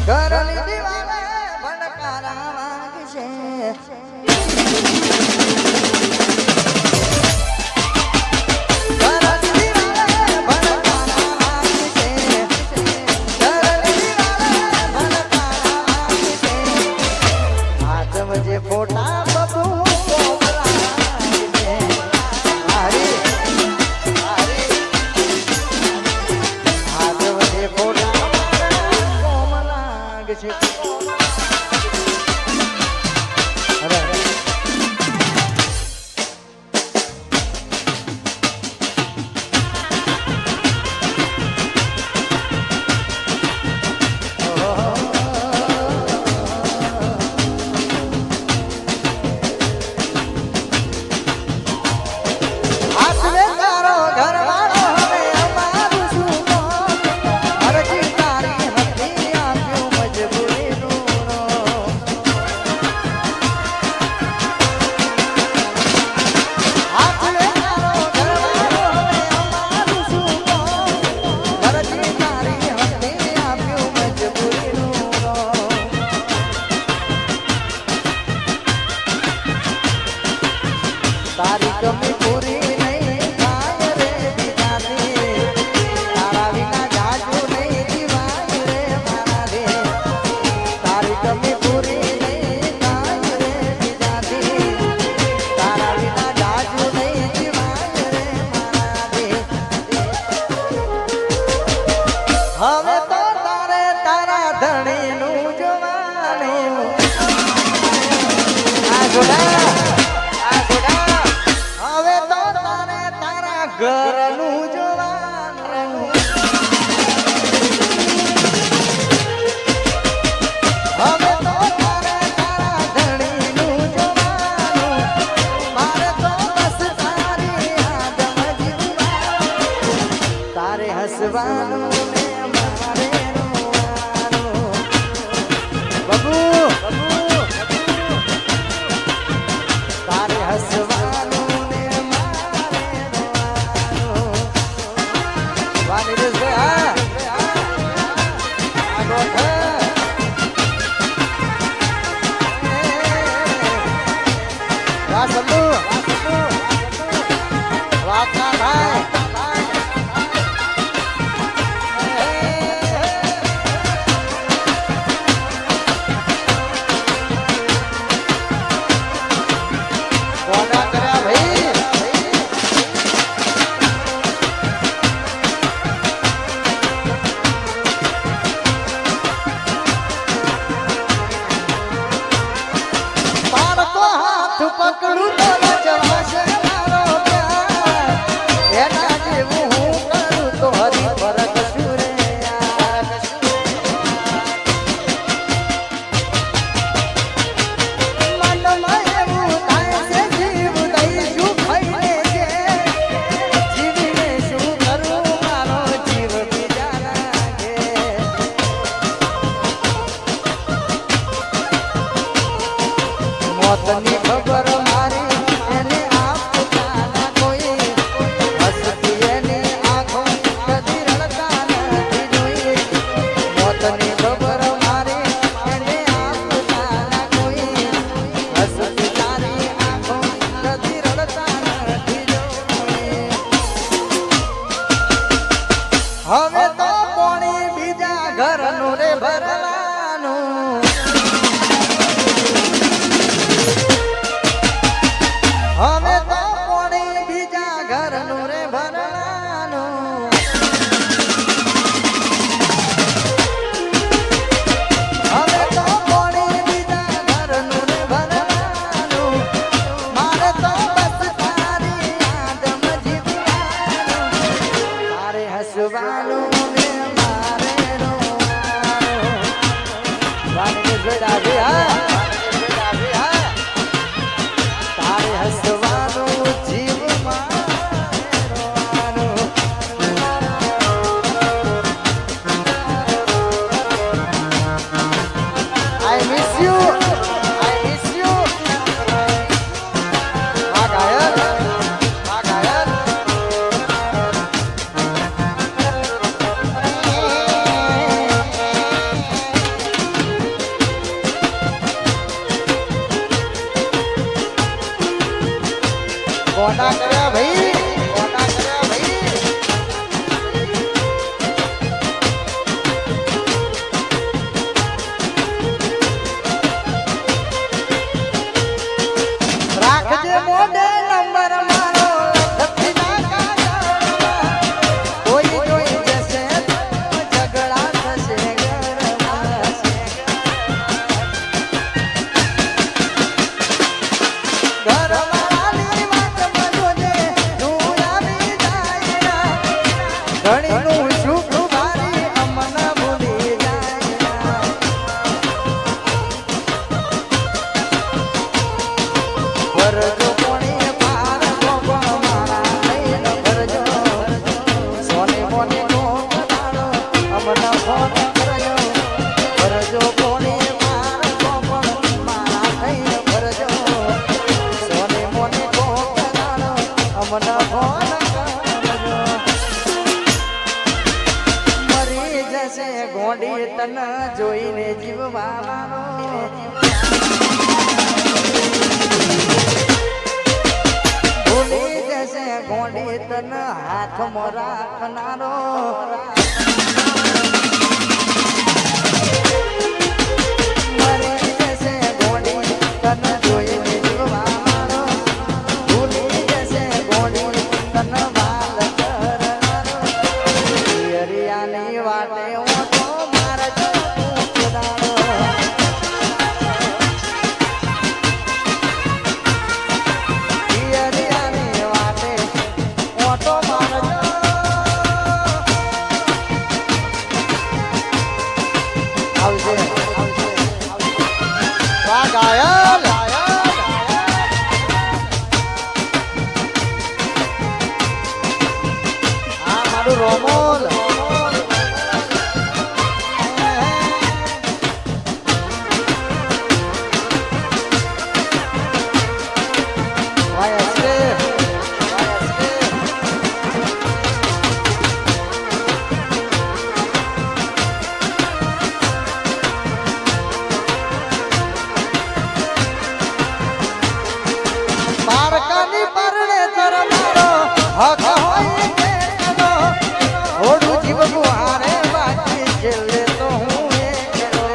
ઘરની દીવાલે ભણકારા વાગશે હવે તો તારે તારા ધણીનું જોવાનું હવે તો તારે તારા ઘરનું જોવાનું હવે તો તારે તારા ધણીનું જોવાનું મારે તો બસ તારી યાદમાં જીવવાનું તારે હસવાનું પકડું તો જવાશે મારો પ્યાર એના જેવું હું કરું તો હરી ફરક સુરે મનમાં એવું થાય છે જીવ દઈશું ખાઈને છે જીવીને શું કરું મારો જીવ બીજા લાગે મોતની ખબર હવે તો કોણી બીજા ઘરનું રે ભરવાનું હવે તો કોણી બીજા ઘરનું રે ભરવાનું હવે તો કોણી બીજા ઘરનું રે ભરવાનું મારે તો બસ તારી યાદમાં જીવવાનું તારે હસવાનું તારે હસવાનું જીવમાં આઈ મિસ યુ આ ગાયક ગોંડી તન જોઈને જીવવાનો ભૂલી જશે ગોંડી તન હાથમાં રાખનારો રોમોલ બારકાની પરણે તરમારો હક હોય ઓડું જીવવું હારે બાકી છેલ્લે તો હું એકલો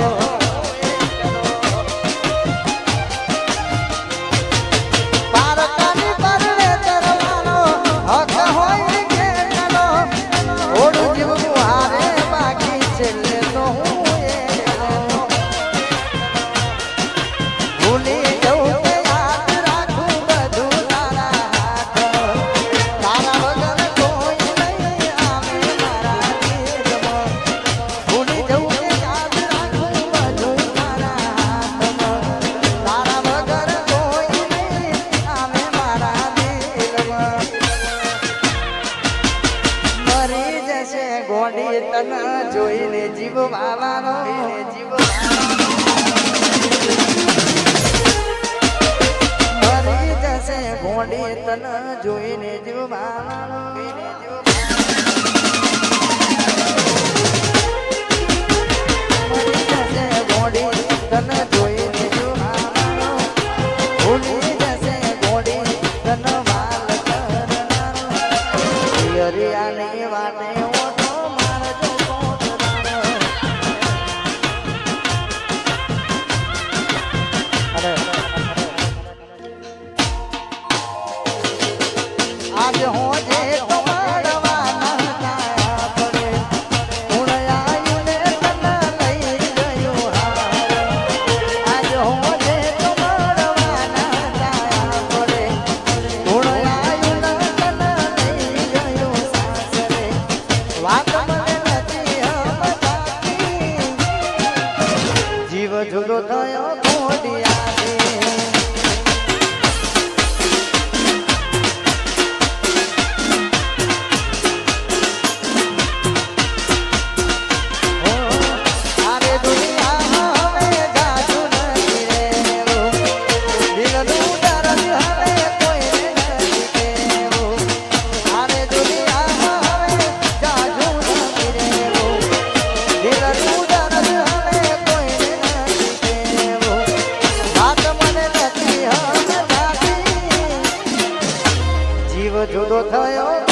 બારકાની પરણે તરવાનો હક હોય કેટલો ઓડું જીવવું હારે બાકી છેલ્લે તો હું એકલો ભૂલી જવું કે યાદ રાખું બધું તારા હાથ તારા વગર કોઈ નહીં આવે મારા દિલમાં ભૂલી જવું કે યાદ રાખું બધું તારા હાથમાં તારા વગર કોઈ નહીં આવે મારા દિલમાં મરી જશે ગોંડી તન જોઈને જીવવાનો મરી જશે ગોંડી તન જોઈને જીવવાનો મરી જશે ગોંડી તન જોઈને જીવવાનો ભૂલી જશે ગોંડી તન વાલ કરનારો હરિયાની વાટે ઓટો મારજો કોટરાનો આજ હોજે તમારવાના કાયા પડે હું આયું ને તન લઈ ગયો હાર આજ હોજે તમારવાના કાયા પડે હું આયું ને તન લઈ ગયો સાસરે વાત મને નથી સમજાતી જીવ જુદો થયો ખોડિયાથી આરે દુનિયામાં હવે જાજુ નથી રહેવું દિલનું દર્દ હવે કોઈને નથી કહેવું આરે દુનિયામાં હવે જાજુ નથી રહેવું દિલનું દર્દ હવે કોઈને નથી કહેવું વાત મને નથી સમજાતી જીવ જુદો થયો